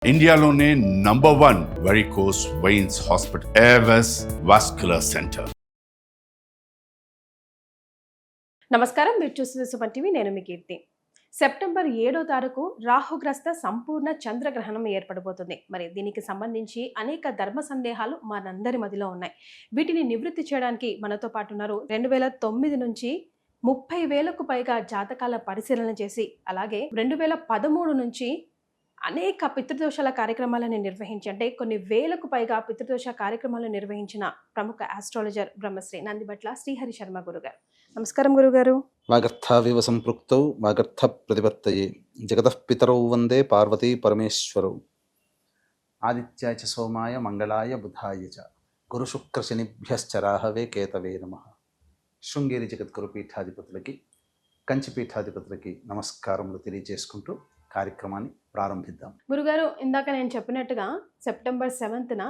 ఇండియాలోనే #1 varicose veins hospital Avis vascular centre. నమస్కారం, మీరు చూస్తున్న సుమన్ టీవీ. నేను మీ కీర్తి. సెప్టెంబర్ 7వ తారీఖు రాహుగ్రస్త సంపూర్ణ చంద్రగ్రహణం ఏర్పడబోతుంది. మరి దీనికి సంబంధించి అనేక ధర్మ సందేహాలు మనందరి మధ్యలో ఉన్నాయి. వీటిని నివృత్తి చేయడానికి మనతో పాటు ఉన్నారు. 2009 నుంచి 30,000కు పైగా జాతకాల పరిశీలన చేసి, అలాగే 2013 నుంచి అనేక పితృదోషాల కార్యక్రమాలను నిర్వహించి, అంటే కొన్ని వేలకు పైగా పితృదోష కార్యక్రమాలను నిర్వహించిన ప్రముఖ ఆస్ట్రాలజర్ బ్రహ్మశ్రీ నందిబట్ల శ్రీహరి శర్మ గురుగారు. నమస్కారం గురుగారు. వాగర్థావివ సంపృక్తౌ వాగర్థ ప్రతిపత్తయే జగతః పితరౌ వందే పార్వతీ పరమేశ్వరౌ. ఆదిత్యాయ చ సోమాయ మంగళాయ బుధాయ చ గురుశుక్ర శనిభ్యశ్చ రాహవే కేతవే నమః. శృంగేరి జగద్గురు పీఠాధిపతులకి, కంచి పీఠాధిపతులకి నమస్కారములు తెలియజేసుకుంటూ కార్యక్రమాన్ని ప్రారంభిద్దాం. గురుగారు, ఇందాక నేను చెప్పినట్టుగా సెప్టెంబర్ 7న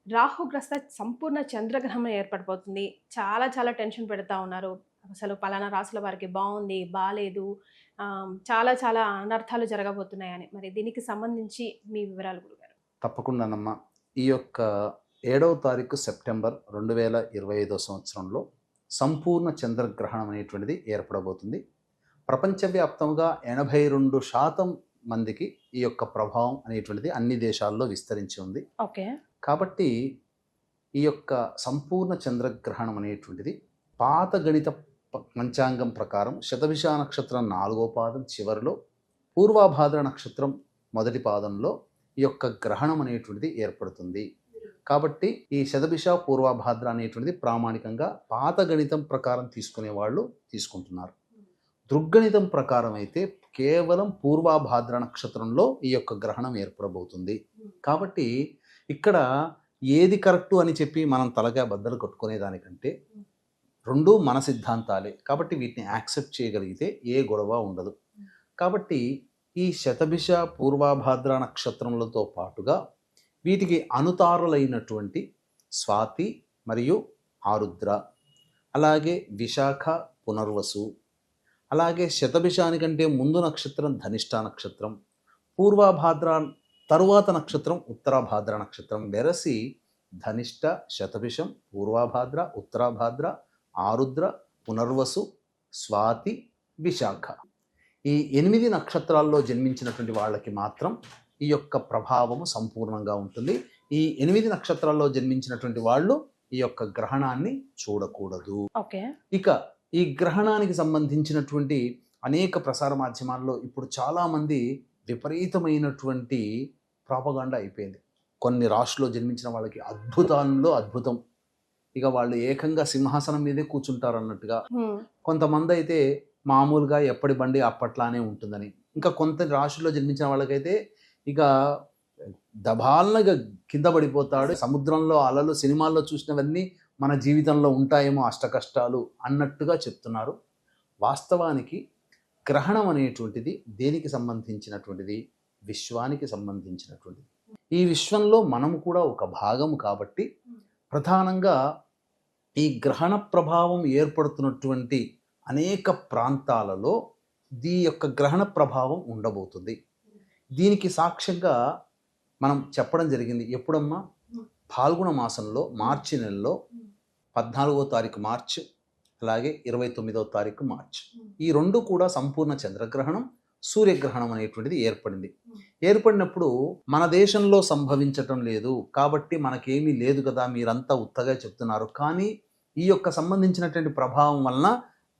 రాహుగ్రస్త సంపూర్ణ చంద్రగ్రహణం ఏర్పడిపోతుంది. చాలా చాలా టెన్షన్ పెడతా ఉన్నారు. అసలు పలానా రాసుల వారికి బాగుంది, బాగాలేదు, చాలా చాలా అనర్థాలు జరగబోతున్నాయని. మరి దీనికి సంబంధించి మీ వివరాలు గురుగారు. తప్పకుండానమ్మా. ఈ యొక్క 7వ తారీఖు సెప్టెంబర్ 2025 సంవత్సరంలో సంపూర్ణ చంద్రగ్రహణం అనేటువంటిది ఏర్పడబోతుంది. ప్రపంచవ్యాప్తంగా 82% మందికి ఈ యొక్క ప్రభావం అనేటువంటిది అన్ని దేశాల్లో విస్తరించి ఉంది. ఓకే. కాబట్టి ఈ యొక్క సంపూర్ణ చంద్రగ్రహణం అనేటువంటిది పాత గణిత పంచాంగం ప్రకారం శతభిష నక్షత్రం 4వ పాదం చివరిలో, పూర్వాభాద్ర నక్షత్రం మొదటి పాదంలో ఈ యొక్క గ్రహణం అనేటువంటిది ఏర్పడుతుంది. కాబట్టి ఈ శతభిష పూర్వాభాద్ర అనేటువంటిది ప్రామాణికంగా పాత గణితం ప్రకారం తీసుకునే వాళ్ళు తీసుకుంటున్నారు. దృగ్గణితం ప్రకారం అయితే కేవలం పూర్వాభాద్ర నక్షత్రంలో ఈ యొక్క గ్రహణం ఏర్పడబోతుంది. కాబట్టి ఇక్కడ ఏది కరెక్టు అని చెప్పి మనం తలగా బద్దలు కొట్టుకునే దానికంటే రెండూ మన సిద్ధాంతాలే. కాబట్టి వీటిని యాక్సెప్ట్ చేయగలిగితే ఏ గొడవ ఉండదు. కాబట్టి ఈ శతభిష పూర్వాభాద్ర నక్షత్రములతో పాటుగా వీటికి అనుతారులైనటువంటి స్వాతి మరియు ఆరుద్ర, అలాగే విశాఖ, పునర్వసు, అలాగే శతభిషానికంటే ముందు నక్షత్రం ధనిష్ట నక్షత్రం, పూర్వాభాద్ర తరువాత నక్షత్రం ఉత్తరాభాద్ర నక్షత్రం. వెరసి ధనిష్ట, శతభిషం, పూర్వాభాద్ర, ఉత్తరాభాద్ర, ఆరుద్ర, పునర్వసు, స్వాతి, విశాఖ, ఈ 8 నక్షత్రాల్లో జన్మించినటువంటి వాళ్ళకి మాత్రం ఈ యొక్క ప్రభావము సంపూర్ణంగా ఉంటుంది. ఈ 8 నక్షత్రాల్లో జన్మించినటువంటి వాళ్ళు ఈ యొక్క గ్రహణాన్ని చూడకూడదు. ఇక ఈ గ్రహణానికి సంబంధించినటువంటి అనేక ప్రసార మాధ్యమాల్లో ఇప్పుడు చాలామంది విపరీతమైనటువంటి ప్రాపగాండా అయిపోయింది. కొన్ని రాశుల్లో జన్మించిన వాళ్ళకి అద్భుతాల్లో అద్భుతం, ఇక వాళ్ళు ఏకంగా సింహాసనం మీదే కూర్చుంటారు అన్నట్టుగా. కొంతమంది అయితే మామూలుగా ఎప్పటి బండి అప్పట్లానే ఉంటుందని, ఇంకా కొంత రాశుల్లో జన్మించిన వాళ్ళకైతే ఇక దబాలనగా కింద పడిపోతాడు. సముద్రంలో అలలు సినిమాల్లో చూసినవన్నీ మన జీవితంలో ఉంటాయేమో, అష్టకష్టాలు అన్నట్టుగా చెప్తున్నారు. వాస్తవానికి గ్రహణం అనేటువంటిది దేనికి సంబంధించినటువంటిది? విశ్వానికి సంబంధించినటువంటిది. ఈ విశ్వంలో మనము కూడా ఒక భాగం కాబట్టి ప్రధానంగా ఈ గ్రహణ ప్రభావం ఏర్పడుతున్నటువంటి అనేక ప్రాంతాలలో ఈ యొక్క గ్రహణ ప్రభావం ఉండబోతుంది. దీనికి సాక్ష్యంగా మనం చెప్పడం జరిగింది. ఎప్పుడమ్మా? ఫాల్గుణ మాసంలో మార్చి నెలలో 14వ తారీఖు మార్చ్, అలాగే 29వ తారీఖు మార్చ్, ఈ రెండు కూడా సంపూర్ణ చంద్రగ్రహణం, సూర్యగ్రహణం అనేటువంటిది ఏర్పడింది. ఏర్పడినప్పుడు మన దేశంలో సంభవించటం లేదు కాబట్టి మనకేమీ లేదు కదా, మీరంతా ఉత్తగా చెప్తున్నారు. కానీ ఈ యొక్క సంబంధించినటువంటి ప్రభావం వలన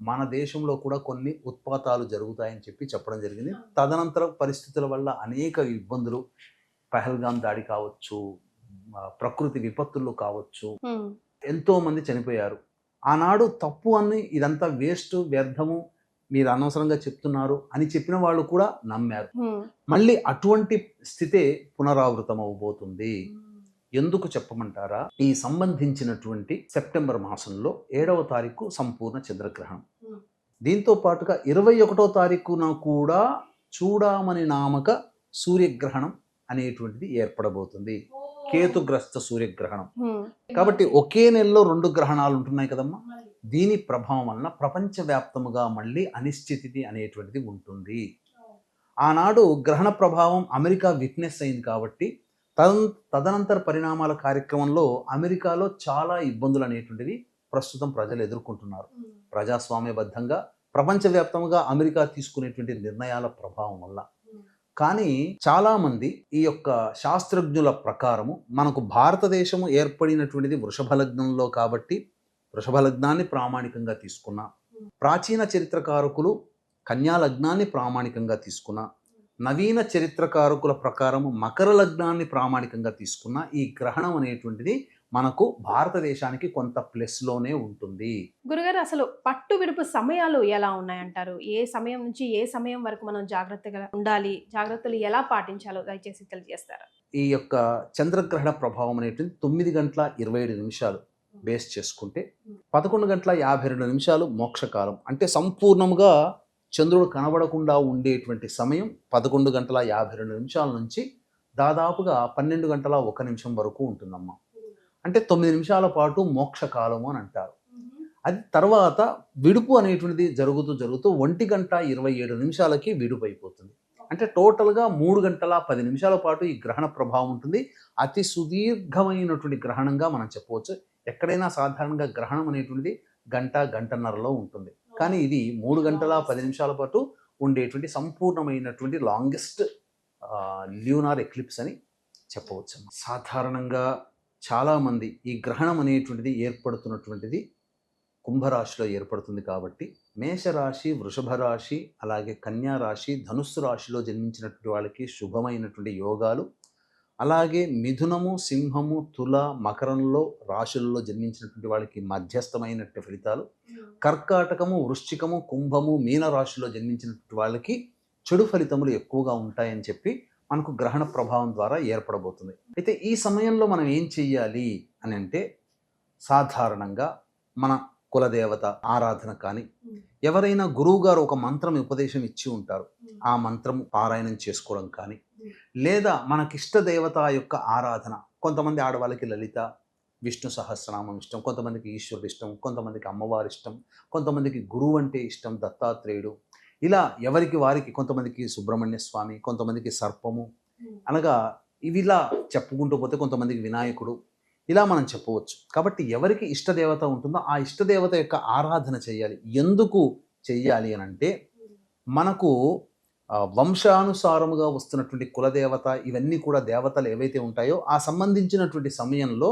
మన దేశంలో కూడా కొన్ని ఉత్పాతాలు జరుగుతాయని చెప్పి చెప్పడం జరిగింది. తదనంతర పరిస్థితుల వల్ల అనేక ఇబ్బందులు, పహల్గాం దాడి కావచ్చు, ప్రకృతి విపత్తులు కావచ్చు, ఎంతో మంది చనిపోయారు. ఆనాడు తప్పు అని, ఇదంతా వేస్ట్, వ్యర్థము, మీరు అనవసరంగా చెప్తున్నారు అని చెప్పిన వాళ్ళు కూడా నమ్మారు. మళ్ళీ అటువంటి స్థితే పునరావృతం అవబోతుంది. ఎందుకు చెప్పమంటారా? ఈ సంబంధించినటువంటి సెప్టెంబర్ మాసంలో 7వ తారీఖు సంపూర్ణ చంద్రగ్రహణం, దీంతో పాటుగా 21వ తారీఖున కూడా చూడమని నామక సూర్యగ్రహణం అనేటువంటిది ఏర్పడబోతుంది. కేతుగ్రస్త సూర్యగ్రహణం. కాబట్టి ఒకే నెలలో 2 గ్రహణాలు ఉంటున్నాయి కదమ్మా. దీని ప్రభావం వలన ప్రపంచవ్యాప్తముగా మళ్ళీ అనిశ్చితి అనేటువంటిది ఉంటుంది. ఆనాడు గ్రహణ ప్రభావం అమెరికా విట్నెస్ అయింది కాబట్టి తదనంతర పరిణామాల కార్యక్రమంలో అమెరికాలో చాలా ఇబ్బందులు అనేటువంటివి ప్రస్తుతం ప్రజలు ఎదుర్కొంటున్నారు. ప్రజాస్వామ్యబద్ధంగా ప్రపంచవ్యాప్తంగా అమెరికా తీసుకునేటువంటి నిర్ణయాల ప్రభావం వల్ల. కానీ చాలామంది ఈ యొక్క శాస్త్రజ్ఞుల ప్రకారము మనకు భారతదేశము ఏర్పడినటువంటిది వృషభ లగ్నంలో కాబట్టి వృషభ లగ్నాన్ని ప్రామాణికంగా తీసుకున్న, ప్రాచీన చరిత్రకారకులు కన్యా లగ్నాన్ని ప్రామాణికంగా తీసుకున్న, నవీన చరిత్రకారకుల ప్రకారము మకర లగ్నాన్ని ప్రామాణికంగా తీసుకున్న ఈ గ్రహణం అనేటువంటిది మనకు భారతదేశానికి కొంత ప్లస్లోనే ఉంటుంది. గురుగారు, అసలు పట్టు విడుపు సమయాలు ఎలా ఉన్నాయంటారు? ఏ సమయం నుంచి ఏ సమయం వరకు మనం జాగ్రత్తగా ఉండాలి, జాగ్రత్తలు ఎలా పాటించాలో దయచేసి తెలియజేస్తారా? ఈ యొక్క చంద్రగ్రహణ ప్రభావం అనేటువంటి 9 గంటల 27 నిమిషాలు బేస్ చేసుకుంటే 11 గంటల 52 నిమిషాలు మోక్షకాలం. అంటే సంపూర్ణంగా చంద్రుడు కనబడకుండా ఉండేటువంటి సమయం 11 గంటల 52 నిమిషాల నుంచి దాదాపుగా 12 గంటల 1 నిమిషం వరకు ఉంటుందమ్మా. అంటే 9 నిమిషాల పాటు మోక్షకాలము అని అంటారు. అది తర్వాత విడుపు అనేటువంటిది జరుగుతూ 1 గంట 27 నిమిషాలకి విడుపు అయిపోతుంది. అంటే టోటల్గా 3 గంటల 10 నిమిషాల పాటు ఈ గ్రహణ ప్రభావం ఉంటుంది. అతి సుదీర్ఘమైనటువంటి గ్రహణంగా మనం చెప్పవచ్చు. ఎక్కడైనా సాధారణంగా గ్రహణం అనేటువంటిది గంటన్నరలో ఉంటుంది. కానీ ఇది 3 గంటల 10 నిమిషాల పాటు ఉండేటువంటి సంపూర్ణమైనటువంటి లాంగెస్ట్ ల్యూనార్ ఎక్లిప్స్ అని చెప్పవచ్చు. సాధారణంగా చాలామంది ఈ గ్రహణం అనేటువంటిది ఏర్పడుతున్నటువంటిది కుంభరాశిలో ఏర్పడుతుంది కాబట్టి మేషరాశి, వృషభ రాశి, అలాగే కన్యా రాశి, ధనుస్సు రాశిలో జన్మించినటువంటి వాళ్ళకి శుభమైనటువంటి యోగాలు, అలాగే మిథునము, సింహము, తుల, మకరంలో రాశులలో జన్మించినటువంటి వాళ్ళకి మధ్యస్థమైనటువంటి ఫలితాలు, కర్కాటకము, వృశ్చికము, కుంభము, మీన రాశిలో జన్మించినటువంటి వాళ్ళకి చెడు ఫలితములు ఎక్కువగా ఉంటాయని చెప్పి మనకు గ్రహణ ప్రభావం ద్వారా ఏర్పడబోతుంది. అయితే ఈ సమయంలో మనం ఏం చెయ్యాలి అని అంటే, సాధారణంగా మన కులదేవత ఆరాధన కానీ, ఎవరైనా గురువు గారు ఒక మంత్రం ఉపదేశం ఇచ్చి ఉంటారు, ఆ మంత్రం పారాయణం చేసుకోవడం కానీ, లేదా మనకిష్ట దేవత యొక్క ఆరాధన. కొంతమంది ఆడవాళ్ళకి లలిత, విష్ణు సహస్రనామం ఇష్టం, కొంతమందికి ఈశ్వరుడు ఇష్టం, కొంతమందికి అమ్మవారి ఇష్టం, కొంతమందికి గురువు అంటే ఇష్టం, దత్తాత్రేయుడు. ఇలా ఎవరికి వారికి, కొంతమందికి సుబ్రహ్మణ్య స్వామి, కొంతమందికి సర్పము, అనగా ఇవిలా చెప్పుకుంటూ పోతే కొంతమందికి వినాయకుడు, ఇలా మనం చెప్పవచ్చు. కాబట్టి ఎవరికి ఇష్టదేవత ఉంటుందో ఆ ఇష్టదేవత యొక్క ఆరాధన చేయాలి. ఎందుకు చెయ్యాలి అని అంటే, మనకు వంశానుసారముగా వస్తున్నటువంటి కులదేవత, ఇవన్నీ కూడా దేవతలు ఏవైతే ఉంటాయో ఆ సంబంధించినటువంటి సమయంలో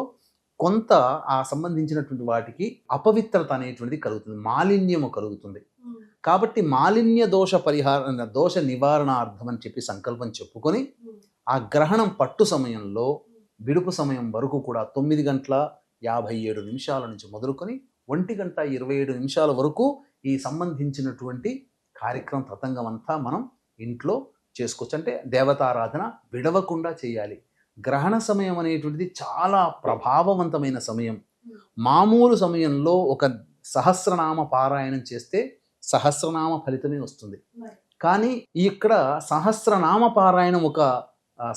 కొంత ఆ సంబంధించినటువంటి వాటికి అపవిత్రత అనేటువంటిది కలుగుతుంది, మాలిన్యము కలుగుతుంది. కాబట్టి మాలిన్య దోష నివారణార్థం అని చెప్పి సంకల్పం చెప్పుకొని ఆ గ్రహణం పట్టు సమయంలో విడుపు సమయం వరకు కూడా 9 గంటల 57 నిమిషాల నుంచి మొదలుకొని 1 గంట 27 నిమిషాల వరకు ఈ సంబంధించినటువంటి కార్యక్రమం తతంగం అంతా మనం ఇంట్లో చేసుకోవచ్చు. అంటే దేవతారాధన విడవకుండా చేయాలి. గ్రహణ సమయం అనేటువంటిది చాలా ప్రభావవంతమైన సమయం. మామూలు సమయంలో ఒక సహస్రనామ పారాయణం చేస్తే సహస్రనామ ఫలితమే వస్తుంది. కానీ ఇక్కడ సహస్రనామ పారాయణం ఒక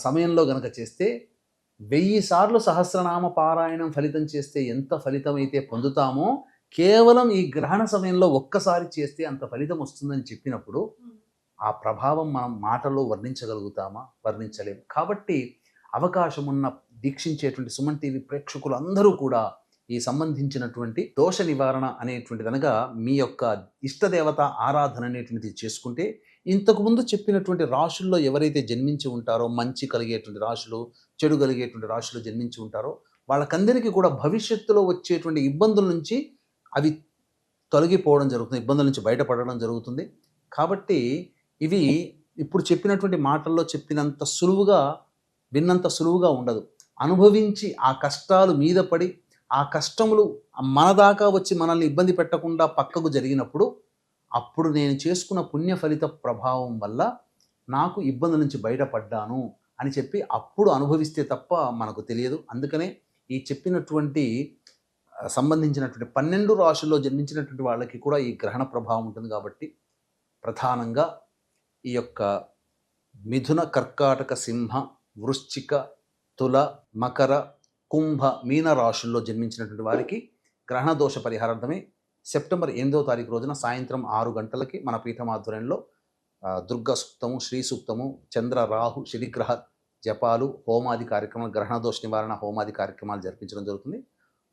సమయంలో గనక చేస్తే 1000 సార్లు సహస్రనామ పారాయణం ఫలితం చేస్తే ఎంత ఫలితం అయితే పొందుతామో, కేవలం ఈ గ్రహణ సమయంలో ఒక్కసారి చేస్తే అంత ఫలితం వస్తుందని చెప్పినప్పుడు ఆ ప్రభావం మనం మాటల్లో వర్ణించగలుగుతామా? వర్ణించలేము. కాబట్టి అవకాశం ఉన్న దీక్షించేటువంటి సుమన్ టీవీ ప్రేక్షకులు అందరూ కూడా ఈ సంబంధించినటువంటి దోష నివారణ అనేటువంటిది, అనగా మీ యొక్క ఇష్టదేవత ఆరాధన అనేటువంటిది చేసుకుంటే, ఇంతకుముందు చెప్పినటువంటి రాశుల్లో ఎవరైతే జన్మించి ఉంటారో, మంచి కలిగేటువంటి రాశులు, చెడు కలిగేటువంటి రాశులు జన్మించి ఉంటారో, వాళ్ళకందరికీ కూడా భవిష్యత్తులో వచ్చేటువంటి ఇబ్బందుల నుంచి అవి తొలగిపోవడం జరుగుతుంది, ఇబ్బందుల నుంచి బయటపడడం జరుగుతుంది. కాబట్టి ఇవి ఇప్పుడు చెప్పినటువంటి మాటల్లో చెప్పినంత సులువుగా, విన్నంత సులువుగా ఉండదు. అనుభవించి ఆ కష్టాలు మీద పడి, ఆ కష్టములు మన దాకా వచ్చి మనల్ని ఇబ్బంది పెట్టకుండా పక్కకు జరిగినప్పుడు, అప్పుడు నేను చేసుకున్న పుణ్య ఫలిత ప్రభావం వల్ల నాకు ఇబ్బందుల నుంచి బయటపడ్డాను అని చెప్పి అప్పుడు అనుభవిస్తే తప్ప మనకు తెలియదు. అందుకనే ఈ చెప్పినటువంటి సంబంధించినటువంటి 12 రాశుల్లో జన్మించినటువంటి వాళ్ళకి కూడా ఈ గ్రహణ ప్రభావం ఉంటుంది. కాబట్టి ప్రధానంగా ఈ యొక్క మిథున, కర్కాటక, సింహ, వృశ్చిక, తుల, మకర, కుంభ, మీన రాశుల్లో జన్మించినటువంటి వారికి గ్రహణ దోష పరిహారార్థమే సెప్టెంబర్ 8వ తారీఖు రోజున సాయంత్రం 6 గంటలకి మన పీఠం ఆధ్వర్యంలో దుర్గా సూక్తము, శ్రీ సూక్తము, చంద్ర రాహు శనిగ్రహ జపాలు, హోమాది కార్యక్రమాలు, గ్రహణ దోష నివారణ హోమాది కార్యక్రమాలు జరిపించడం జరుగుతుంది.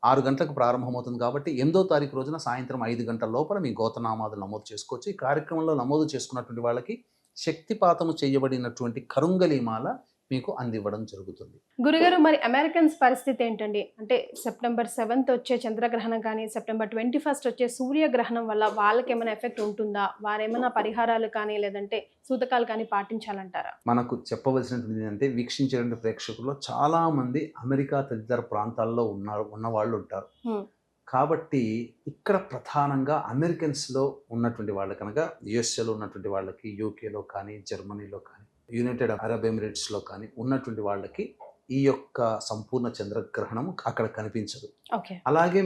6 గంటలకు ప్రారంభమవుతుంది కాబట్టి 8వ తారీఖు రోజున సాయంత్రం 5 గంటల లోపల మీ గోత్రనామాదులు నమోదు చేసుకోవచ్చు. ఈ కార్యక్రమంలో నమోదు చేసుకున్నటువంటి వాళ్ళకి శక్తిపాతము చేయబడినటువంటి కరుంగలీమాల మీకు అందివ్వడం జరుగుతుంది. గురుగారు, మరి అమెరికన్స్ పరిస్థితి ఏంటండి? అంటే సెప్టెంబర్ 7th వచ్చే చంద్రగ్రహణం కానీ సెప్టెంబర్ 21st వచ్చే సూర్యగ్రహణం వల్ల వాళ్ళకి ఏమైనా ఎఫెక్ట్ ఉంటుందా? వారేమైనా పరిహారాలు కానీ లేదంటే సూతకాలు కానీ పాటించాలంటారా? మనకు చెప్పవలసినటువంటి అంటే వీక్షించేటువంటి ప్రేక్షకుల్లో చాలా మంది అమెరికా తదితర ప్రాంతాల్లో ఉన్న వాళ్ళు ఉంటారు. కాబట్టి ఇక్కడ ప్రధానంగా అమెరికన్స్లో ఉన్నటువంటి వాళ్ళు కనుక యుఎస్ఏలో ఉన్నటువంటి వాళ్ళకి, యూకేలో కానీ, జర్మనీలో కానీ, యునైటెడ్ అరబ్ ఎమిరేట్స్లో కానీ ఉన్నటువంటి వాళ్ళకి ఈ యొక్క సంపూర్ణ చంద్రగ్రహణం అక్కడ కనిపించదు. అలాగే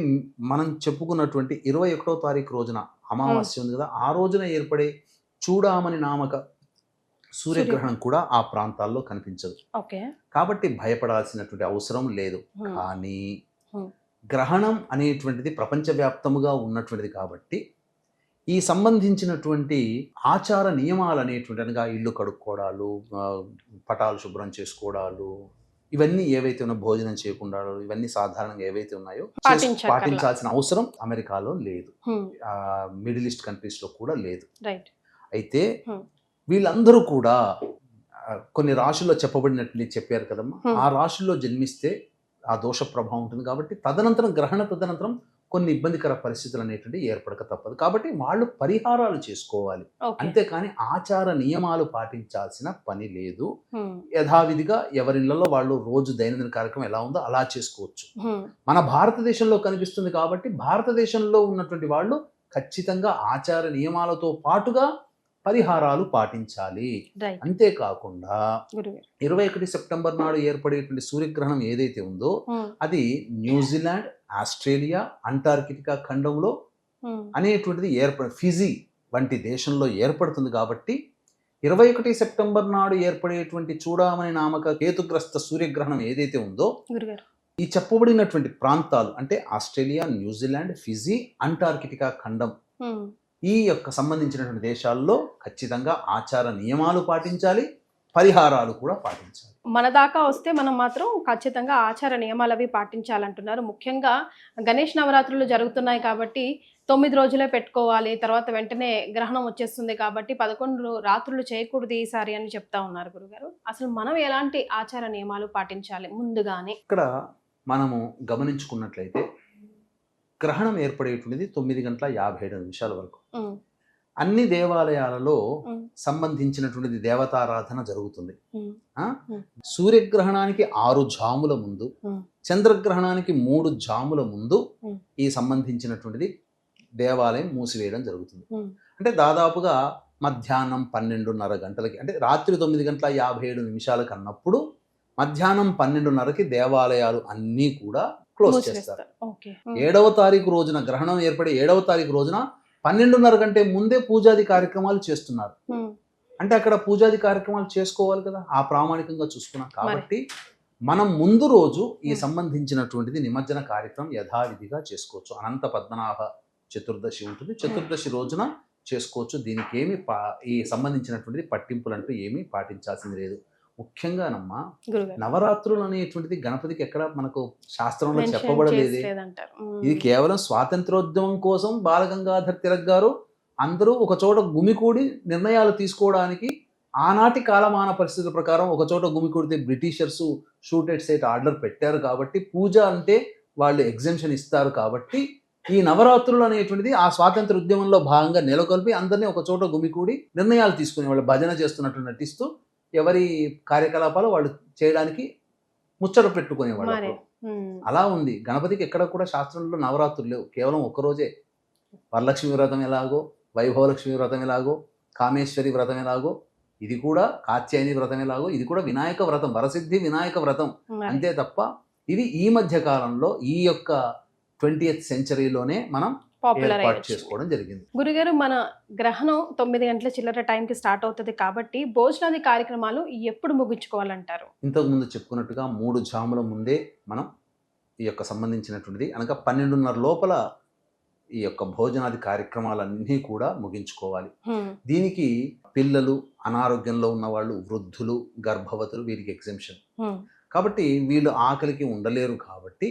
మనం చెప్పుకున్నటువంటి 21వ తారీఖు రోజున అమావాస్య ఉంది కదా, ఆ రోజున ఏర్పడే చూడామణి నామక సూర్యగ్రహణం కూడా ఆ ప్రాంతాల్లో కనిపించదు. కాబట్టి భయపడాల్సినటువంటి అవసరం లేదు. కానీ గ్రహణం అనేటువంటిది ప్రపంచవ్యాప్తముగా ఉన్నటువంటిది కాబట్టి ఈ సంబంధించినటువంటి ఆచార నియమాలు అనేటువంటి అనగా ఇల్లు కడుక్కోవడాలు, పటాలు శుభ్రం చేసుకోవడాలు, ఇవన్నీ ఏవైతే ఉన్నాయో, భోజనం చేయకుండా ఇవన్నీ సాధారణంగా ఏవైతే ఉన్నాయో పాటించాల్సిన అవసరం అమెరికాలో లేదు, మిడిల్ ఈస్ట్ కంట్రీస్లో కూడా లేదు. అయితే వీళ్ళందరూ కూడా కొన్ని రాశుల్లో చెప్పబడినట్లు చెప్పారు కదమ్మా, ఆ రాశుల్లో జన్మిస్తే ఆ దోష ప్రభావం ఉంటుంది. కాబట్టి తదనంతరం కొన్ని ఇబ్బందికర పరిస్థితులు అనేటువంటి ఏర్పడక తప్పదు. కాబట్టి వాళ్ళు పరిహారాలు చేసుకోవాలి, అంతేకాని ఆచార నియమాలు పాటించాల్సిన పని లేదు. యథావిధిగా ఎవరిళ్లలో వాళ్ళు రోజు దైనందిన కార్యక్రమం ఎలా ఉందో అలా చేసుకోవచ్చు. మన భారతదేశంలో కనిపిస్తుంది కాబట్టి భారతదేశంలో ఉన్నటువంటి వాళ్ళు ఖచ్చితంగా ఆచార నియమాలతో పాటుగా పరిహారాలు పాటించాలి. అంతేకాకుండా 21 సెప్టెంబర్ నాడు ఏర్పడేటువంటి సూర్యగ్రహణం ఏదైతే ఉందో అది న్యూజిలాండ్, ఆస్ట్రేలియా, అంటార్కిటికా ఖండంలో అనేటువంటిది ఫిజీ వంటి దేశంలో ఏర్పడుతుంది. కాబట్టి 21 సెప్టెంబర్ నాడు ఏర్పడేటువంటి చూడామణి నామక కేతుగ్రస్త సూర్యగ్రహణం ఏదైతే ఉందో ఈ చెప్పబడినటువంటి ప్రాంతాలు అంటే ఆస్ట్రేలియా, న్యూజిలాండ్, ఫిజీ, అంటార్కిటికా ఖండం ఈ యొక్క సంబంధించినటువంటి దేశాల్లో ఖచ్చితంగా ఆచార నియమాలు పాటించాలి, పరిహారాలు కూడా పాటించాలి. మన దాకా వస్తే మనం మాత్రం ఖచ్చితంగా ఆచార నియమాలు అవి పాటించాలంటున్నారు. ముఖ్యంగా గణేష్ నవరాత్రులు జరుగుతున్నాయి కాబట్టి 9 రోజులే పెట్టుకోవాలి, తర్వాత వెంటనే గ్రహణం వచ్చేస్తుంది కాబట్టి 11 రాత్రులు చేయకూడదు ఈసారి అని చెప్తా ఉన్నారు గురుగారు. అసలు మనం ఎలాంటి ఆచార నియమాలు పాటించాలి ముందుగానే? ఇక్కడ మనము గమనించుకున్నట్లయితే గ్రహణం ఏర్పడేటువంటిది 9:57 వరకు. అన్ని దేవాలయాలలో సంబంధించినటువంటిది దేవతారాధన జరుగుతుంది. సూర్యగ్రహణానికి 6 జాముల ముందు, చంద్రగ్రహణానికి 3 జాముల ముందు ఈ సంబంధించినటువంటిది దేవాలయం మూసివేయడం జరుగుతుంది. అంటే దాదాపుగా మధ్యాహ్నం 12:30 గంటలకి, అంటే రాత్రి 9:57 అన్నప్పుడు మధ్యాహ్నం 12:30కి దేవాలయాలు అన్నీ కూడా క్లోజ్ చేస్తారు. 7వ తారీఖు రోజున గ్రహణం ఏర్పడే 7వ తారీఖు రోజున 12:30 కంటే ముందే పూజాది కార్యక్రమాలు చేస్తున్నారు. అంటే అక్కడ పూజాది కార్యక్రమాలు చేసుకోవాలి కదా, ఆ ప్రామాణికంగా చూసుకున్నాం. కాబట్టి మనం ముందు రోజు ఈ సంబంధించినటువంటిది నిమజ్జన కార్యక్రమం యథావిధిగా చేసుకోవచ్చు. అనంత పద్మనాభ చతుర్దశి ఉంటుంది, చతుర్దశి రోజున చేసుకోవచ్చు. దీనికి ఏమి ఈ సంబంధించినటువంటిది పట్టింపులు అంటూ ఏమీ పాటించాల్సింది లేదు. ముఖ్యంగానమ్మా నవరాత్రులు అనేటువంటిది గణపతికి ఎక్కడ మనకు శాస్త్రంలో చెప్పబడలేదే. ఇది కేవలం స్వాతంత్రోద్యమం కోసం బాలగంగాధర్ తిలక్ గారు అందరూ ఒక చోట గుమికూడి నిర్ణయాలు తీసుకోవడానికి ఆనాటి కాలమాన పరిస్థితుల ప్రకారం ఒక చోట గుమికూడితే britishers shoot at sight order పెట్టారు. కాబట్టి పూజ అంటే వాళ్ళు ఎగ్జెంప్షన్ ఇస్తారు. కాబట్టి ఈ నవరాత్రులు అనేటువంటిది ఆ స్వాతంత్ర ఉద్యమంలో భాగంగా నెలకొల్పి అందరినీ ఒక చోట గుమికూడి నిర్ణయాలు తీసుకునే వాళ్ళు భజన చేస్తున్నట్టు నటిస్తూ ఎవరి కార్యకలాపాలు వాళ్ళు చేయడానికి ముచ్చట పెట్టుకునేవాళ్ళు. అలా ఉంది. గణపతికి ఎక్కడ కూడా శాస్త్రంలో నవరాత్రులు లేవు, కేవలం ఒక్కరోజే. వరలక్ష్మి వ్రతం ఎలాగో, వైభవలక్ష్మి వ్రతం ఎలాగో, కామేశ్వరి వ్రతం ఎలాగో, ఇది కూడా కాత్యాయని వ్రతం ఎలాగో, ఇది కూడా వినాయక వ్రతం, వరసిద్ధి వినాయక వ్రతం. అంతే తప్ప ఇది ఈ మధ్య కాలంలో ఈ యొక్క 20th సెంచరీలోనే మనం ఏర్పాటు చేసుకోవడం జరిగింది. గురుగారు, మన గ్రహణం 9 గంటల చిల్లర టైంకి స్టార్ట్ అవుతుంది కాబట్టి భోజనాది కార్యక్రమాలు ఎప్పుడు ముగించుకోవాలంటారు? ఇంతకు ముందు చెప్పుకున్నట్టుగా 3 జాముల ముందే మనం ఈ యొక్క సంబంధించినటువంటిది అనగా 12:30 లోపల ఈ యొక్క భోజనాది కార్యక్రమాలన్నీ కూడా ముగించుకోవాలి. దీనికి పిల్లలు, అనారోగ్యంలో ఉన్న వాళ్ళు, వృద్ధులు, గర్భవతులు వీరికి ఎగ్జెంప్షన్. కాబట్టి వీళ్ళు ఆకలికి ఉండలేరు కాబట్టి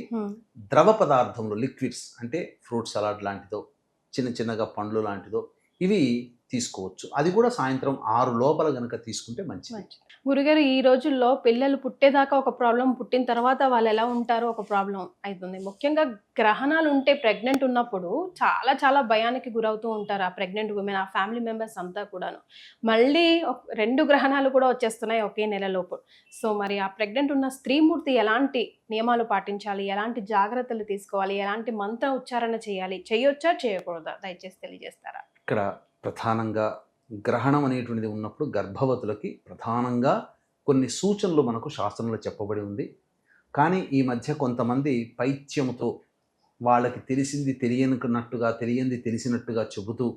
ద్రవ పదార్థంలో లిక్విడ్స్ అంటే ఫ్రూట్ సలాడ్ లాంటిదో, చిన్న చిన్నగా పండ్లు లాంటిదో ఇవి తీసుకోవచ్చు. అది కూడా సాయంత్రం 6 లోపల గనక తీసుకుంటే మంచిది. గురుగారు, ఈ రోజుల్లో పిల్లలు పుట్టేదాకా ఒక ప్రాబ్లం, పుట్టిన తర్వాత వాళ్ళు ఎలా ఉంటారో ఒక ప్రాబ్లం అవుతుంది. ముఖ్యంగా గ్రహణాలు ఉంటే ప్రెగ్నెంట్ ఉన్నప్పుడు చాలా చాలా భయానికి గురవుతూ ఉంటారు ఆ ప్రెగ్నెంట్ ఉమెన్, ఆ ఫ్యామిలీ మెంబర్స్ అంతా కూడాను. మళ్ళీ 2 గ్రహణాలు కూడా వచ్చేస్తున్నాయి ఒకే నెలలోపు. సో మరి ఆ ప్రెగ్నెంట్ ఉన్న స్త్రీమూర్తి ఎలాంటి నియమాలు పాటించాలి, ఎలాంటి జాగ్రత్తలు తీసుకోవాలి, ఎలాంటి మంత్ర ఉచ్చారణ చేయాలి, చేయొచ్చా చేయకూడదా, దయచేసి తెలియజేస్తారా? ఇక్కడ ప్రధానంగా గ్రహణం అనేటువంటిది ఉన్నప్పుడు గర్భవతులకి ప్రధానంగా కొన్ని సూచనలు మనకు శాస్త్రంలో చెప్పబడి ఉంది. కానీ ఈ మధ్య కొంతమంది పైత్యముతో వాళ్ళకి తెలిసింది తెలియనట్టుగా, తెలియంది తెలిసినట్టుగా చెబుతూ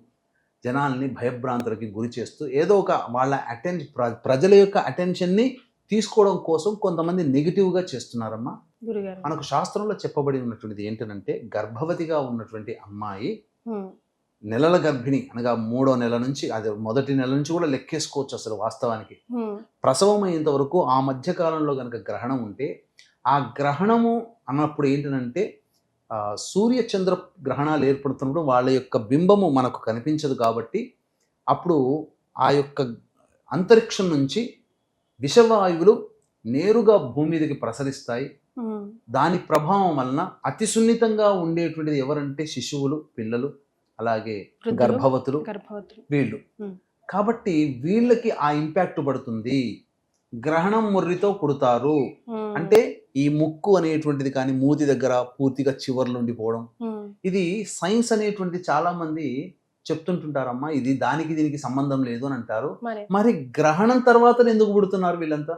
జనాల్ని భయభ్రాంతులకి గురి చేస్తూ ఏదో ఒక వాళ్ళ ప్రజల యొక్క అటెన్షన్ని తీసుకోవడం కోసం కొంతమంది నెగిటివ్గా చేస్తున్నారమ్మా. మనకు శాస్త్రంలో చెప్పబడి ఉన్నటువంటిది ఏంటంటే, గర్భవతిగా ఉన్నటువంటి అమ్మాయి నెలల గర్భిణి అనగా 3వ నెల నుంచి, అది మొదటి నెల నుంచి కూడా లెక్కేసుకోవచ్చు అసలు వాస్తవానికి. ప్రసవం అయ్యేంత వరకు ఆ మధ్య కాలంలో కనుక గ్రహణం ఉంటే, ఆ గ్రహణము అన్నప్పుడు ఏంటంటే సూర్య చంద్ర గ్రహణాలు ఏర్పడుతున్నప్పుడు వాళ్ళ యొక్క బింబము మనకు కనిపించదు కాబట్టి అప్పుడు ఆ యొక్క అంతరిక్షం నుంచి విషవాయువులు నేరుగా భూమి మీదకి ప్రసరిస్తాయి. దాని ప్రభావం వలన అతి సున్నితంగా ఉండేటువంటిది ఎవరంటే శిశువులు, పిల్లలు, అలాగే గర్భవతులు వీళ్ళు. కాబట్టి వీళ్ళకి ఆ ఇంపాక్ట్ పడుతుంది. గ్రహణం ముర్రితో పుడతారు అంటే ఈ ముక్కు అనేటువంటిది కానీ మూతి దగ్గర పూర్తిగా చివర్లు ఉండిపోవడం, ఇది సైన్స్ అనేటువంటి చాలా మంది చెప్తుంటుంటారమ్మా. ఇది దీనికి సంబంధం లేదు అని అంటారు. మరి గ్రహణం తర్వాత ఎందుకు పుడుతున్నారు వీళ్ళంతా?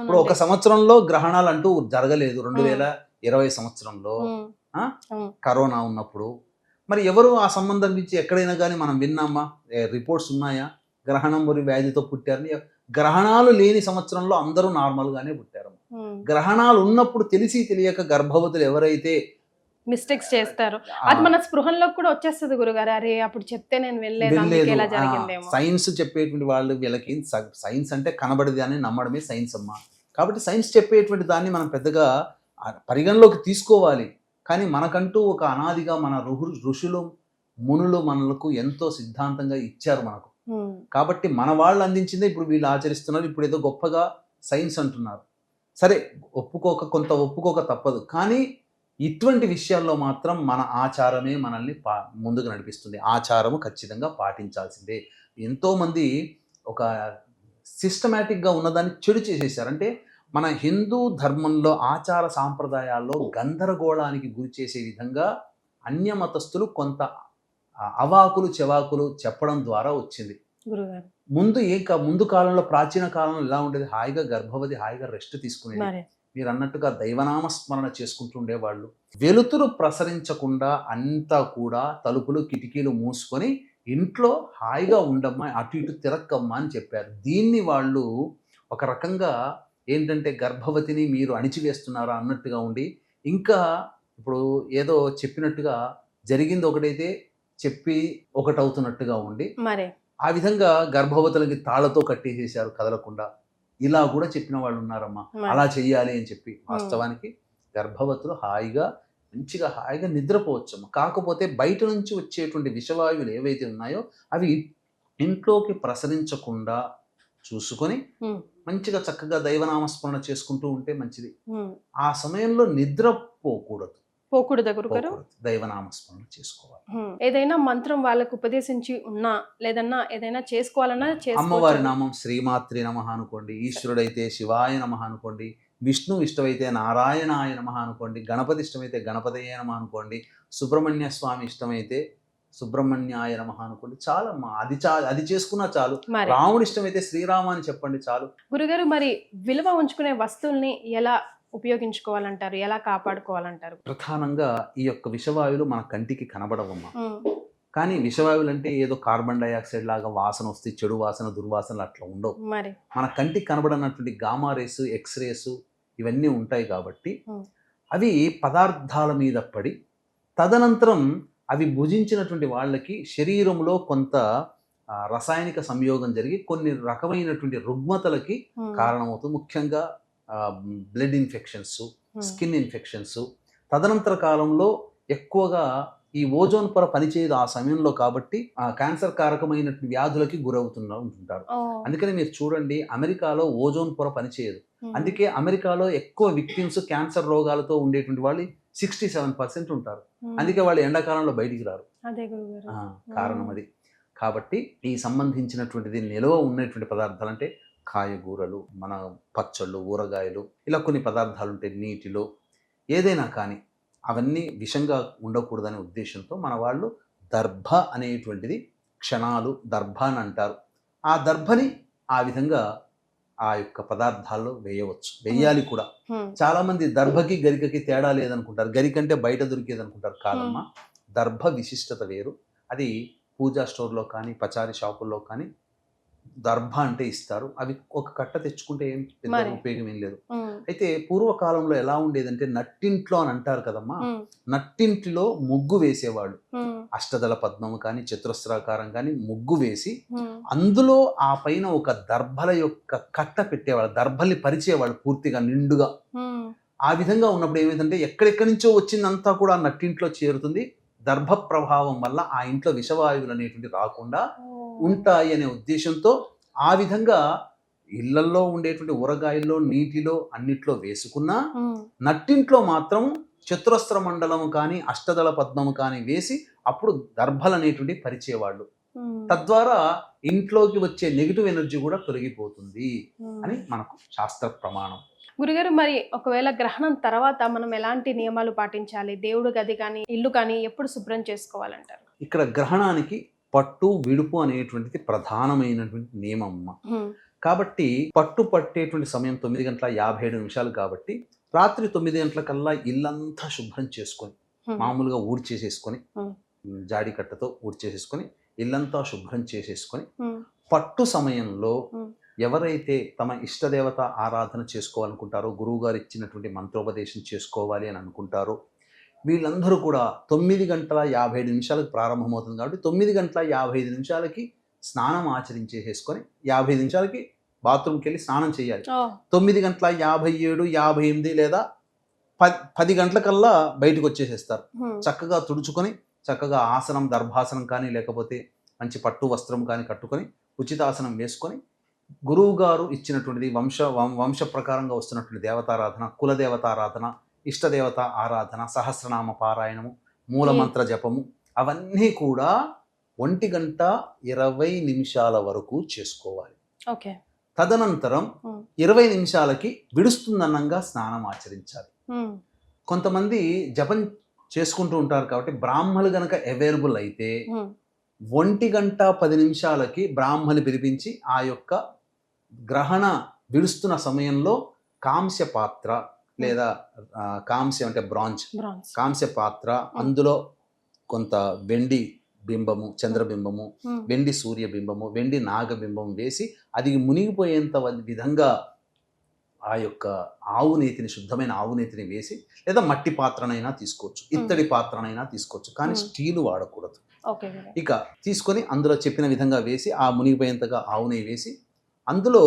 ఇప్పుడు 1 సంవత్సరంలో గ్రహణాలు అంటూ జరగలేదు. 2020 సంవత్సరంలో కరోనా ఉన్నప్పుడు మరి ఎవరు ఆ సంబంధం నుంచి ఎక్కడైనా కానీ మనం విన్నామా? రిపోర్ట్స్ ఉన్నాయా? గ్రహణం మరి వ్యాధితో పుట్టారని. గ్రహణాలు లేని సంవత్సరంలో అందరూ నార్మల్గానే పుట్టారు. గ్రహణాలు ఉన్నప్పుడు తెలిసి తెలియక గర్భవతులు ఎవరైతే మిస్టేక్స్ చేస్తారు, అది మన స్పృహంలోకి కూడా వచ్చేస్తుంది గురుగారు. అరే అప్పుడు చెప్తే నేను వెళ్ళలేదు. సైన్స్ చెప్పేటువంటి వాళ్ళు వీళ్ళకి సైన్స్ అంటే కనబడేది అని నమ్మడమే సైన్స్ అమ్మా. కాబట్టి సైన్స్ చెప్పేటువంటి దాన్ని మనం పెద్దగా పరిగణలోకి తీసుకోవాలి. కానీ మనకంటూ ఒక అనాదిగా మన ఋషులు మునులు మనలకు ఎంతో సిద్ధాంతంగా ఇచ్చారు మనకు. కాబట్టి మన వాళ్ళు అందించిందే ఇప్పుడు వీళ్ళు ఆచరిస్తున్నారు. ఇప్పుడు ఏదో గొప్పగా సైన్స్ అంటున్నారు. సరే, ఒప్పుకోక తప్పదు. కానీ ఇటువంటి విషయాల్లో మాత్రం మన ఆచారమే మనల్ని ముందుకు నడిపిస్తుంది. ఆచారము ఖచ్చితంగా పాటించాల్సిందే. ఎంతోమంది ఒక సిస్టమేటిక్గా ఉన్నదాన్ని చెడు చేసేసారు. అంటే మన హిందూ ధర్మంలో ఆచార సాంప్రదాయాల్లో గందరగోళానికి గురి చేసే విధంగా అన్య మతస్థులు కొంత అవాకులు చెవాకులు చెప్పడం ద్వారా వచ్చింది. ముందు కాలంలో, ప్రాచీన కాలంలో ఎలా ఉండేది? హాయిగా గర్భవతి హాయిగా రెస్ట్ తీసుకునేది. మీరు అన్నట్టుగా దైవనామస్మరణ చేసుకుంటూ ఉండేవాళ్ళు. వెలుతురు ప్రసరించకుండా అంతా కూడా తలుపులు కిటికీలు మూసుకొని ఇంట్లో హాయిగా ఉండమ్మా, అటు ఇటు తిరక్కమ్మా అని చెప్పారు. దీన్ని వాళ్ళు ఒక రకంగా ఏంటంటే గర్భవతిని మీరు అణిచివేస్తున్నారా అన్నట్టుగా ఉండి, ఇంకా ఇప్పుడు ఏదో చెప్పినట్టుగా జరిగింది ఒకటైతే చెప్పి ఒకటవుతున్నట్టుగా ఉండి ఆ విధంగా గర్భవతులకి తాళ్లతో కట్టేసేసారు కదలకుండా. ఇలా కూడా చెప్పిన వాళ్ళు ఉన్నారమ్మా. అలా చెయ్యాలి అని చెప్పి. వాస్తవానికి గర్భవతులు మంచిగా హాయిగా నిద్రపోవచ్చమ్మా. కాకపోతే బయట నుంచి వచ్చేటువంటి విషవాయువులు ఏవైతే ఉన్నాయో అవి ఇంట్లోకి ప్రసరించకుండా చూసుకొని మంచిగా చక్కగా దైవనామస్మరణ చేసుకుంటూ ఉంటే మంచిది. ఆ సమయంలో నిద్రపోకూడదు, దైవనామస్మరణ చేసుకోవాలి. ఏదైనా మంత్రం వాళ్ళకు ఉపదేశించి ఉన్నా లేదన్నా ఏదైనా చేసుకోవాలన్నా అమ్మవారి నామం శ్రీమాత్రి నమః అనుకోండి, ఈశ్వరుడైతే శివాయ నమః అనుకోండి, విష్ణు ఇష్టమైతే నారాయణాయ నమః అనుకోండి, గణపతి ఇష్టమైతే గణపతయే నమః అనుకోండి, సుబ్రహ్మణ్య స్వామి ఇష్టమైతే సుబ్రహ్మణ్యాయ నమః అనుకోండి. చాలమ్మా, అది చేసుకున్నా చాలు. రాముడి ఇష్టమైతే శ్రీరామ అని చెప్పండి చాలు. గురుగారు, మరి విలువ ఉంచుకునే వస్తువుల్ని ఎలా ఉపయోగించుకోవాలంటారు, ఎలా కాపాడుకోవాలంటారు? ప్రధానంగా ఈ యొక్క విషవాయువులు మన కంటికి కనబడవమ్మా. కానీ విషవాయువులు అంటే ఏదో కార్బన్ డైఆక్సైడ్ లాగా వాసన వస్తే చెడు వాసన దుర్వాసనలు అట్లా ఉండవు. మన కంటికి కనబడినటువంటి గామా రేస్, ఎక్స్రేస్ ఇవన్నీ ఉంటాయి కాబట్టి అవి పదార్థాల మీద పడి తదనంతరం అవి భుజించినటువంటి వాళ్ళకి శరీరంలో కొంత రసాయనిక సంయోగం జరిగి కొన్ని రకమైనటువంటి రుగ్మతలకి కారణమవుతుంది. ముఖ్యంగా బ్లడ్ ఇన్ఫెక్షన్స్, స్కిన్ ఇన్ఫెక్షన్స్. తదనంతర కాలంలో ఎక్కువగా ఈ ఓజోన్ పొర పనిచేయదు ఆ సమయంలో, కాబట్టి క్యాన్సర్ కారకమైనటువంటి వ్యాధులకి ఉంటుంటారు. అందుకని మీరు చూడండి, అమెరికాలో ఓజోన్ పొర పనిచేయదు. అందుకే అమెరికాలో ఎక్కువ విక్టిమ్స్ క్యాన్సర్ రోగాలతో ఉండేటువంటి వాళ్ళు 67% ఉంటారు. అందుకే వాళ్ళు ఎండాకాలంలో బయటికి రారు. కారణం అది. కాబట్టి ఈ సంబంధించినటువంటిది నిల్వ ఉన్నటువంటి పదార్థాలు అంటే కాయగూరలు, మన పచ్చళ్ళు, ఊరగాయలు, ఇలా కొన్ని పదార్థాలు ఉంటాయి నీటిలో. ఏదైనా కానీ అవన్నీ విషంగా ఉండకూడదనే ఉద్దేశంతో మన వాళ్ళు దర్భ అనేటువంటిది క్షణాలు దర్భ అని అంటారు. ఆ దర్భని ఆ విధంగా ఆ యొక్క పదార్థాల్లో వేయాలి కూడా. చాలా మంది దర్భకి గరికకి తేడా లేదనుకుంటారు. గరికంటే బయట దొరికేది అనుకుంటారు. కాదమ్మా, దర్భ విశిష్టత వేరు. అది పూజా స్టోర్లో కానీ పచారీ షాపుల్లో కానీ దర్భ అంటే ఇస్తారు. అవి ఒక కట్ట తెచ్చుకుంటే ఏం పెద్ద ఉపయోగం ఏం లేదు. అయితే పూర్వకాలంలో ఎలా ఉండేదంటే నట్టింట్లో అని అంటారు కదమ్మా, నట్టింటిలో ముగ్గు వేసేవాళ్ళు. అష్టదళ పద్మము కానీ చతురస్రాకారం కానీ ముగ్గు వేసి అందులో ఆ పైన ఒక దర్భల యొక్క కట్ట పెట్టేవాళ్ళు, దర్భల్ని పరిచేవాళ్ళు పూర్తిగా నిండుగా. ఆ విధంగా ఉన్నప్పుడు ఏమైందంటే ఎక్కడెక్కడి నుంచో వచ్చిందంతా కూడా నట్టింట్లో చేరుతుంది. దర్భ ప్రభావం వల్ల ఆ ఇంట్లో విషవాయువులు అనేటువంటి రాకుండా ఉంటాయి అనే ఉద్దేశంతో ఆ విధంగా ఇళ్లల్లో ఉండేటువంటి ఊరగాయల్లో, నీటిలో, అన్నిట్లో వేసుకున్నా నట్టింట్లో మాత్రం చతురస్ర మండలము కానీ అష్టదళ పద్మము కానీ వేసి అప్పుడు దర్భలు అనేటువంటి పరిచేవాళ్ళు. తద్వారా ఇంట్లోకి వచ్చే నెగిటివ్ ఎనర్జీ కూడా తొలగిపోతుంది అని మనకు శాస్త్ర ప్రమాణం. గురుగారు, మరి ఒకవేళ గ్రహణం తర్వాత మనం ఎలాంటి నియమాలు పాటించాలి? దేవుడు గది కానీ ఇల్లు కానీ ఎప్పుడు శుభ్రం చేసుకోవాలంటారు? ఇక్కడ గ్రహణానికి పట్టు విడుపు అనేటువంటిది ప్రధానమైనటువంటి నియమం. కాబట్టి పట్టు పట్టేటువంటి సమయం 9:57 కాబట్టి రాత్రి 9 గంటలకల్లా ఇల్లంతా శుభ్రం చేసుకొని మామూలుగా ఊడ్చేసేసుకొని జాడి కట్టతో ఊడ్చేసేసుకొని ఇల్లంతా శుభ్రం చేసేసుకొని పట్టు సమయంలో ఎవరైతే తమ ఇష్టదేవత ఆరాధన చేసుకోవాలనుకుంటారో, గురువు గారు ఇచ్చినటువంటి మంత్రోపదేశం చేసుకోవాలి అని అనుకుంటారో వీళ్ళందరూ కూడా 9:57 ప్రారంభమవుతుంది కాబట్టి 9:55 స్నానం ఆచరించేసేసుకొని 50 నిమిషాలకి బాత్రూమ్కి వెళ్ళి స్నానం చేయాలి. 9:57, 58 లేదా 10 గంటలకల్లా బయటకు వచ్చేసేస్తారు. చక్కగా తుడుచుకొని చక్కగా ఆసనం, దర్భాసనం కానీ లేకపోతే మంచి పట్టు వస్త్రం కానీ కట్టుకొని ఉచితాసనం వేసుకొని గురువు గారు ఇచ్చినటువంటిది వంశ ప్రకారంగా వస్తున్నటువంటి దేవతారాధన, కులదేవతారాధన, ఇష్టదేవత ఆరాధన, సహస్రనామ పారాయణము, మూలమంత్ర జపము అవన్నీ కూడా 1:20 వరకు చేసుకోవాలి. తదనంతరం 20 నిమిషాలకి విడుస్తుందన్నంగా స్నానం ఆచరించాలి. కొంతమంది జపం చేసుకుంటూ ఉంటారు కాబట్టి బ్రాహ్మలు గనక అవైలబుల్ అయితే 1:10 బ్రాహ్మలు పిలిపించి ఆ యొక్క గ్రహణ విడుస్తున్న సమయంలో కాంస్య పాత్ర లేదా కాంస్య అంటే బ్రాంజ్ కాంస్య పాత్ర, అందులో కొంత వెండి బింబము, చంద్రబింబము, వెండి సూర్యబింబము, వెండి నాగబింబము వేసి అది మునిగిపోయేంత విధంగా ఆ యొక్క ఆవునేతిని, శుద్ధమైన ఆవునేతిని వేసి, లేదా మట్టి పాత్రనైనా తీసుకోవచ్చు, ఇత్తడి పాత్రనైనా తీసుకోవచ్చు, కానీ స్టీలు వాడకూడదు. ఇక తీసుకొని అందులో చెప్పిన విధంగా వేసి ఆ మునిగిపోయేంతగా ఆవు నెయ్యి వేసి అందులో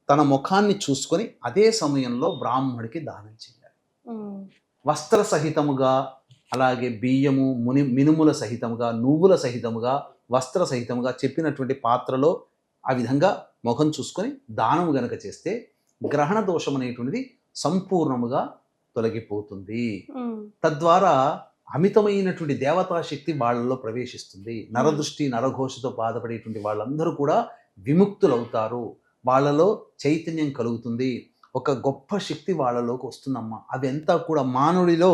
తన ముఖాన్ని చూసుకొని అదే సమయంలో బ్రాహ్మడికి దానం చేయాలి. వస్త్ర సహితముగా, అలాగే బియ్యము, మినుముల సహితముగా, నువ్వుల సహితముగా, వస్త్ర సహితముగా చెప్పినటువంటి పాత్రలో ఆ విధంగా ముఖం చూసుకొని దానము గనక చేస్తే గ్రహణ దోషం అనేటువంటిది సంపూర్ణముగా తొలగిపోతుంది. తద్వారా అమితమైనటువంటి దేవతాశక్తి వాళ్ళలో ప్రవేశిస్తుంది. నరదృష్టి, నరఘోషతో బాధపడేటువంటి వాళ్ళందరూ కూడా విముక్తులవుతారు. వాళ్ళలో చైతన్యం కలుగుతుంది. ఒక గొప్ప శక్తి వాళ్ళలోకి వస్తుందమ్మా. అదంతా కూడా మానవుడిలో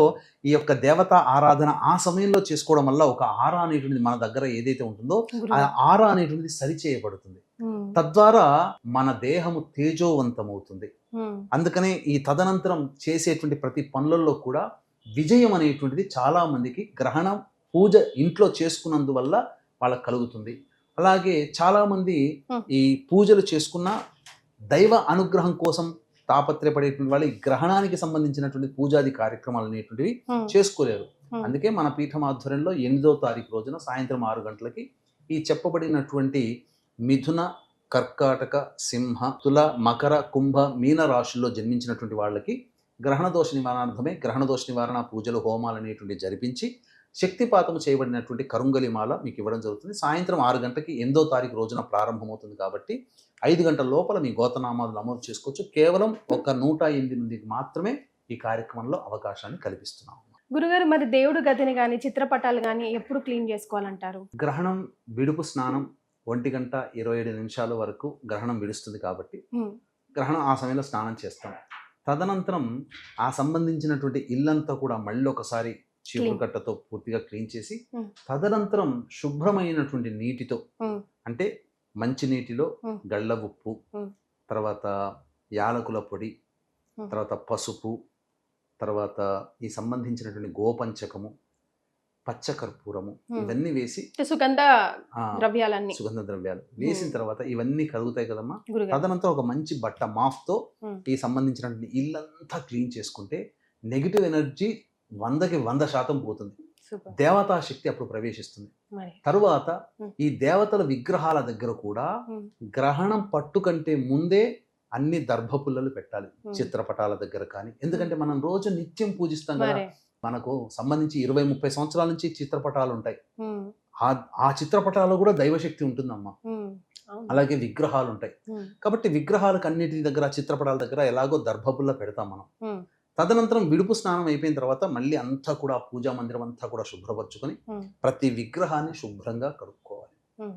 ఈ యొక్క దేవతా ఆరాధన ఆ సమయంలో చేసుకోవడం వల్ల ఒక ఆరా అనేటువంటిది మన దగ్గర ఏదైతే ఉంటుందో ఆ ఆరా అనేటువంటిది సరిచేయబడుతుంది. తద్వారా మన దేహము తేజోవంతమవుతుంది. అందుకనే ఈ తదనంతరం చేసేటువంటి ప్రతి పనులలో కూడా విజయం అనేటువంటిది చాలా మందికి గ్రహణ పూజ ఇంట్లో చేసుకున్నందువల్ల వాళ్ళకి కలుగుతుంది. అలాగే చాలామంది ఈ పూజలు చేసుకున్న దైవ అనుగ్రహం కోసం తాపత్రయపడేటువంటి వాళ్ళు ఈ గ్రహణానికి సంబంధించినటువంటి పూజాది కార్యక్రమాలు అనేటువంటివి చేసుకోలేరు. అందుకే మన పీఠం ఆధ్వర్యంలో 8వ తారీఖు రోజున సాయంత్రం 6 గంటలకి ఈ చెప్పబడినటువంటి మిథున, కర్కాటక, సింహ, తుల, మకర, కుంభ, మీన రాశుల్లో జన్మించినటువంటి వాళ్ళకి గ్రహణ దోష నివారణార్థమే గ్రహణ దోష నివారణ పూజలు, హోమాలు అనేటువంటి జరిపించి శక్తిపాతము చేయబడినటువంటి కరుంగలి మాల మీకు ఇవ్వడం జరుగుతుంది. సాయంత్రం 6 గంటలకి 8వ తారీఖు రోజున ప్రారంభమవుతుంది కాబట్టి 5 గంటల లోపల మీ గోతనామాలు నమోదు చేసుకోవచ్చు. కేవలం ఒక 108 మందికి మాత్రమే ఈ కార్యక్రమంలో అవకాశాన్ని కల్పిస్తున్నాం. గురుగారు, మరి దేవుడు గదిని కానీ చిత్రపటాలు కానీ ఎప్పుడు క్లీన్ చేసుకోవాలంటారు? గ్రహణం విడుపు స్నానం 1:27 వరకు గ్రహణం విడుస్తుంది కాబట్టి గ్రహణం ఆ సమయంలో స్నానం చేస్తాం. తదనంతరం ఆ సంబంధించినటువంటి ఇల్లంతా కూడా మళ్ళీ ఒకసారి చీపురు కట్టతో పూర్తిగా క్లీన్ చేసి తదనంతరం శుభ్రమైనటువంటి నీటితో, అంటే మంచి నీటిలో గళ్ళ ఉప్పు, తర్వాత యాలకుల పొడి, తర్వాత పసుపు, తర్వాత ఈ సంబంధించినటువంటి గోపంచకము, పచ్చకర్పూరము ఇవన్నీ వేసి సుగంధ ద్రవ్యాలన్నీ సుగంధ ద్రవ్యాలు వేసిన తర్వాత ఇవన్నీ కలుగుతాయి కదమ్మా. తదనంతరం ఒక మంచి బట్ట మాఫ్తో ఈ సంబంధించినటువంటి ఇల్లంతా క్లీన్ చేసుకుంటే నెగిటివ్ ఎనర్జీ 100కి 100% పోతుంది. దేవతా శక్తి అప్పుడు ప్రవేశిస్తుంది. తరువాత ఈ దేవతల విగ్రహాల దగ్గర కూడా గ్రహణం పట్టు కంటే ముందే అన్ని దర్భపుల్లలు పెట్టాలి చిత్రపటాల దగ్గర కానీ. ఎందుకంటే మనం రోజు నిత్యం పూజిస్తాం కదా, మనకు సంబంధించి 20-30 సంవత్సరాల నుంచి చిత్రపటాలు ఉంటాయి. ఆ చిత్రపటాల్లో కూడా దైవశక్తి ఉంటుందమ్మా. అలాగే విగ్రహాలు ఉంటాయి కాబట్టి విగ్రహాలకు అన్నిటి దగ్గర, చిత్రపటాల దగ్గర ఎలాగో దర్భపుల్ల పెడతాం మనం. తదనంతరం విడుపు స్నానం అయిపోయిన తర్వాత మళ్ళీ అంతా కూడా పూజా మందిరం అంతా కూడా శుభ్రపరచుకొని ప్రతి విగ్రహాన్ని శుభ్రంగా కడుక్కోవాలి.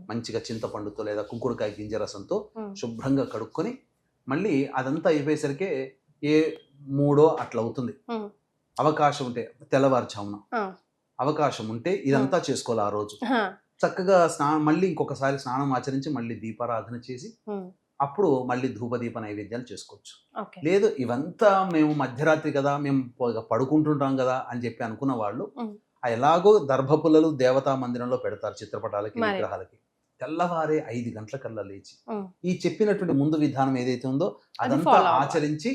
మంచిగా చింతపండుతో లేదా కుంకుడుకాయ గింజ రసంతో శుభ్రంగా కడుక్కొని మళ్ళీ అదంతా అయిపోయేసరికి 3 అట్లా అవుతుంది. అవకాశం ఉంటే తెల్లవారుజామున అవకాశం ఉంటే ఇదంతా చేసుకోవాలి. ఆ రోజు చక్కగా స్నానం, మళ్ళీ ఇంకొకసారి స్నానం ఆచరించి మళ్ళీ దీపారాధన చేసి అప్పుడు మళ్ళీ ధూపదీప నైవేద్యాలు చేసుకోవచ్చు. లేదు ఇవంతా మేము మధ్యరాత్రి కదా, మేము పడుకుంటుంటాం కదా అని చెప్పి అనుకున్న వాళ్ళు ఎలాగో దర్భపుల్లలు దేవతా మందిరంలో పెడతారు చిత్రపటాలకి, విగ్రహాలకి. తెల్లవారే 5 గంటలకల్లా లేచి ఈ చెప్పినటువంటి ముందు విధానం ఏదైతే ఉందో అదంతా ఆచరించి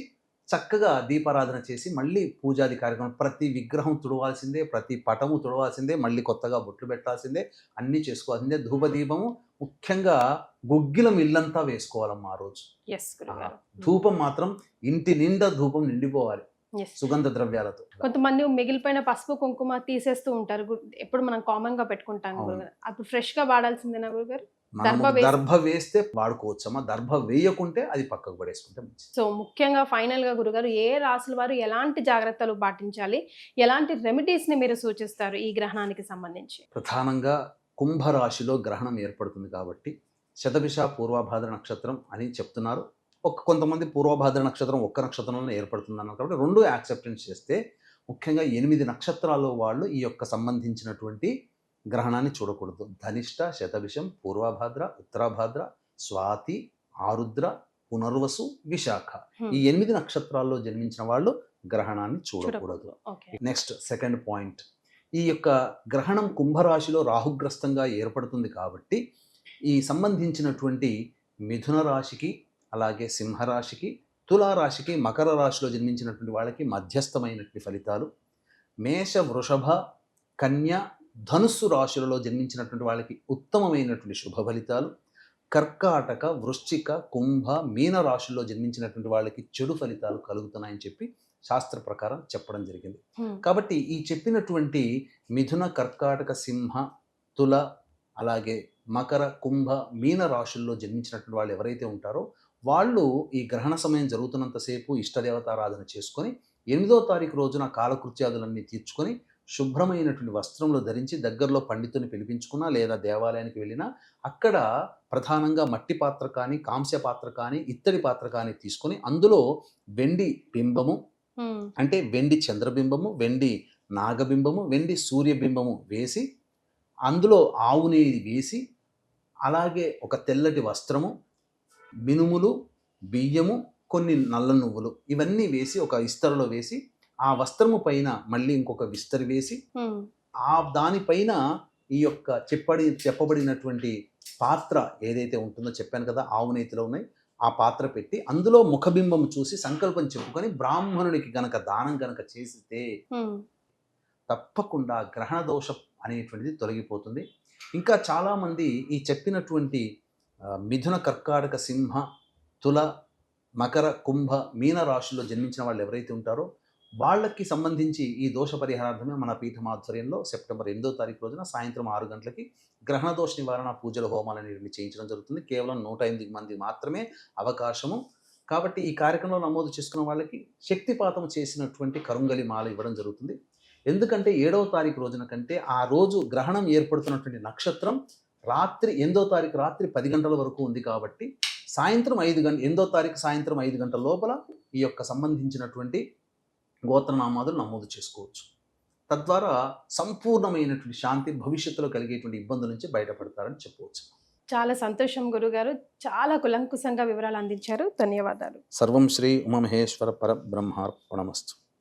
చక్కగా దీపారాధన చేసి మళ్ళీ పూజాది కార్యక్రమం, ప్రతి విగ్రహం తుడవాల్సిందే, ప్రతి పటము తుడవాల్సిందే, మళ్ళీ కొత్తగా బొట్లు పెట్టాల్సిందే, అన్నీ చేసుకోవాల్సిందే. ధూపదీపము ముఖ్యంగా గుగ్గిలం ఇల్లంతా వేసుకోవాలమ్మా ఆ రోజు. ధూపం మాత్రం ఇంటి నిండా ధూపం నిండిపోవాలి సుగంధ ద్రవ్యాలతో. కొంతమంది మిగిలిపోయిన పసుపు కుంకుమ తీసేస్తూ ఉంటారు, ఎప్పుడు మనం కామన్ గా పెట్టుకుంటాం. అప్పుడు ఫ్రెష్ గా వాడాల్సిందేనా గురుగారు? దర్భ వేస్తే వాడుకోవచ్చమ్మా, దర్భ వేయకుంటే అది పక్కకు పడేసుకుంటే మంచిది. సో ముఖ్యంగా ఫైనల్ గా గురుగారు, ఏ రాసుల వారు ఎలాంటి జాగ్రత్తలు పాటించాలి, ఎలాంటి రెమెడీస్ ని మీరు సూచిస్తారు ఈ గ్రహణానికి సంబంధించి? ప్రధానంగా కుంభరాశిలో గ్రహణం ఏర్పడుతుంది కాబట్టి శతభిష పూర్వభాద్ర నక్షత్రం అని చెప్తున్నారు. కొంతమంది పూర్వభాద్ర నక్షత్రం ఒక్క నక్షత్రంలో ఏర్పడుతుంది అన్నారు కాబట్టి 2 యాక్సెప్టెన్స్ చేస్తే ముఖ్యంగా 8 నక్షత్రాల్లో వాళ్ళు ఈ యొక్క సంబంధించినటువంటి గ్రహణాన్ని చూడకూడదు. ధనిష్ట, శతభిషం, పూర్వభాద్ర, ఉత్తరాభాద్ర, స్వాతి, ఆరుద్ర, పునర్వసు, విశాఖ ఈ 8 నక్షత్రాల్లో జన్మించిన వాళ్ళు గ్రహణాన్ని చూడకూడదు. నెక్స్ట్ సెకండ్ పాయింట్, ఈ యొక్క గ్రహణం కుంభరాశిలో రాహుగ్రస్తంగా ఏర్పడుతుంది కాబట్టి ఈ సంబంధించినటువంటి మిథున రాశికి, అలాగే సింహరాశికి, తులారాశికి, మకర రాశిలో జన్మించినటువంటి వాళ్ళకి మధ్యస్థమైనటువంటి ఫలితాలు, మేష, వృషభ, కన్య, ధనుస్సు రాశులలో జన్మించినటువంటి వాళ్ళకి ఉత్తమమైనటువంటి శుభ ఫలితాలు, కర్కాటక, వృశ్చిక, కుంభ, మీన రాశుల్లో జన్మించినటువంటి వాళ్ళకి చెడు ఫలితాలు కలుగుతున్నాయని చెప్పి శాస్త్ర ప్రకారం చెప్పడం జరిగింది. కాబట్టి ఈ చెప్పినటువంటి మిథున, కర్కాటక, సింహ, తుల, అలాగే మకర, కుంభ, మీన రాశుల్లో జన్మించినటువంటి వాళ్ళు ఎవరైతే ఉంటారో వాళ్ళు ఈ గ్రహణ సమయం జరుగుతున్నంతసేపు ఇష్టదేవతారాధన చేసుకొని 8వ తారీఖు రోజున కాలకృత్యాదులన్నీ తీర్చుకొని శుభ్రమైనటువంటి వస్త్రములు ధరించి దగ్గరలో పండితుని పిలిపించుకున్నా లేదా దేవాలయానికి వెళ్ళినా అక్కడ ప్రధానంగా మట్టి పాత్ర కానీ, కాంస్య పాత్ర కానీ, ఇత్తడి పాత్ర కానీ తీసుకొని అందులో వెండి బింబము, అంటే వెండి చంద్రబింబము, వెండి నాగబింబము, వెండి సూర్యబింబము వేసి అందులో ఆవు నెయ్యి వేసి, అలాగే ఒక తెల్లటి వస్త్రము, మినుములు, బియ్యము, కొన్ని నల్ల నువ్వులు ఇవన్నీ వేసి ఒక ఇస్తరులో వేసి ఆ వస్త్రము పైన మళ్ళీ ఇంకొక విస్తరి వేసి ఆ దానిపైన ఈ యొక్క చెప్పబడినటువంటి పాత్ర ఏదైతే ఉంటుందో చెప్పాను కదా, ఆవు నేతిలో ఉన్నాయి, ఆ పాత్ర పెట్టి అందులో ముఖబింబం చూసి సంకల్పం చెప్పుకొని బ్రాహ్మణునికి గనక దానం గనక చేస్తే తప్పకుండా గ్రహణ దోషం అనేటువంటిది తొలగిపోతుంది. ఇంకా చాలామంది ఈ చెప్పినటువంటి మిథున, కర్కాటక, సింహ, తుల, మకర, కుంభ, మీన రాశుల్లో జన్మించిన వాళ్ళు ఎవరైతే ఉంటారో వాళ్ళకి సంబంధించి ఈ దోష పరిహారార్థమే మన పీఠం ఆధ్వర్యంలో సెప్టెంబర్ 8వ తారీఖు రోజున సాయంత్రం 6 గంటలకి గ్రహణ దోష నివారణ పూజల హోమాలు అనేవి చేయించడం జరుగుతుంది. కేవలం 108 మంది మాత్రమే అవకాశము. కాబట్టి ఈ కార్యక్రమంలో నమోదు చేసుకున్న వాళ్ళకి శక్తిపాతం చేసినటువంటి కరుంగలి మాల ఇవ్వడం జరుగుతుంది. ఎందుకంటే 7వ తారీఖు రోజున కంటే ఆ రోజు గ్రహణం ఏర్పడుతున్నటువంటి నక్షత్రం రాత్రి 8వ తారీఖు రాత్రి 10 గంటల వరకు ఉంది కాబట్టి సాయంత్రం 8వ తారీఖు సాయంత్రం 5 గంటల లోపల ఈ యొక్క సంబంధించినటువంటి గోత్రనామాదులు నమోదు చేసుకోవచ్చు. తద్వారా సంపూర్ణమైనటువంటి శాంతి, భవిష్యత్తులో కలిగేటువంటి ఇబ్బందుల నుంచి బయటపడతారని చెప్పవచ్చు. చాలా సంతోషం గురుగారు, చాలా కులంకుశంగా వివరాలు అందించారు. ధన్యవాదాలు. సర్వం శ్రీ ఉమామహేశ్వర పరబ్రహ్మార్పణమస్తు.